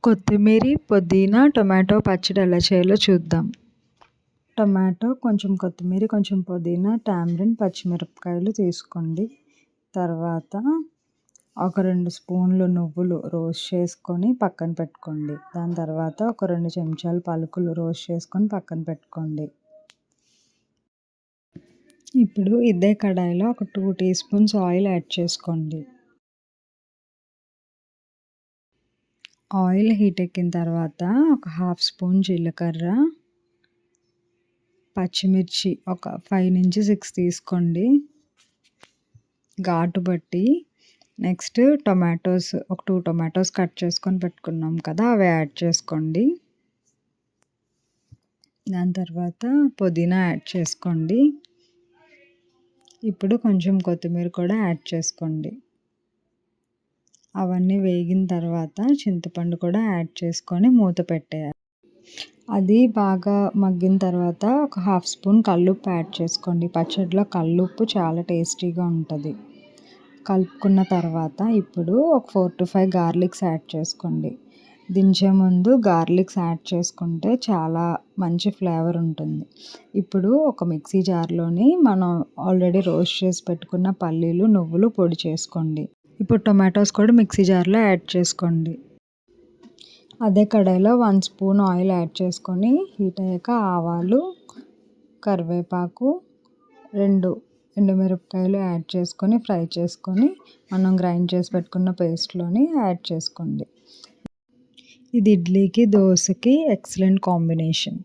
కొత్తిమీర, పుదీనా, టొమాటో పచ్చడి ఎలా చేయాలో చూద్దాం. టొమాటో, కొంచెం కొత్తిమీర, కొంచెం పుదీనా, టామరిన్, పచ్చిమిరపకాయలు తీసుకోండి. తర్వాత ఒక 2 స్పూన్లు నువ్వులు రోస్ట్ చేసుకొని పక్కన పెట్టుకోండి. దాని తర్వాత ఒక 2 చెంచాలు పలుకులు రోస్ట్ చేసుకొని పక్కన పెట్టుకోండి. ఇప్పుడు ఇదే కడాయిలో ఒక 2 టీ స్పూన్స్ ఆయిల్ యాడ్ చేసుకోండి. ఆయిల్ హీట్ ఎక్కిన తర్వాత ఒక 1/2 స్పూన్ జీలకర్ర, పచ్చిమిర్చి ఒక 5-6 తీసుకోండి ఘాటు బట్టి. నెక్స్ట్ టొమాటోస్ ఒక 2 టొమాటోస్ కట్ చేసుకొని పెట్టుకున్నాం కదా, అవి యాడ్ చేసుకోండి. దాని తర్వాత పుదీనా యాడ్ చేసుకోండి. ఇప్పుడు కొంచెం కొత్తిమీర కూడా యాడ్ చేసుకోండి. అవన్నీ వేగిన తర్వాత చింతపండు కూడా యాడ్ చేసుకొని మూత పెట్టేయాలి. అది బాగా మగ్గిన తర్వాత ఒక 1/2 స్పూన్ కల్లుప్పు యాడ్ చేసుకోండి. పచ్చడిలో కల్లుప్పు చాలా టేస్టీగా ఉంటుంది. కలుపుకున్న తర్వాత ఇప్పుడు ఒక 4-5 గార్లిక్స్ యాడ్ చేసుకోండి. దించే ముందు గార్లిక్స్ యాడ్ చేసుకుంటే చాలా మంచి ఫ్లేవర్ ఉంటుంది. ఇప్పుడు ఒక మిక్సీ జార్లోని మనం ఆల్రెడీ రోస్ట్ చేసి పెట్టుకున్న పల్లీలు, నువ్వులు పొడి చేసుకోండి. ఇప్పుడు టొమాటోస్ కూడా మిక్సీ జార్లో యాడ్ చేసుకోండి. అదే కడాయిలో 1 స్పూన్ ఆయిల్ యాడ్ చేసుకొని హీట్ అయ్యాక ఆవాలు, కరివేపాకు, 2 ఎండుమిరపకాయలు యాడ్ చేసుకొని ఫ్రై చేసుకొని మనం గ్రైండ్ చేసి పెట్టుకున్న పేస్ట్లోని యాడ్ చేసుకోండి. ఇది ఇడ్లీకి, దోశకి ఎక్సలెంట్ కాంబినేషన్.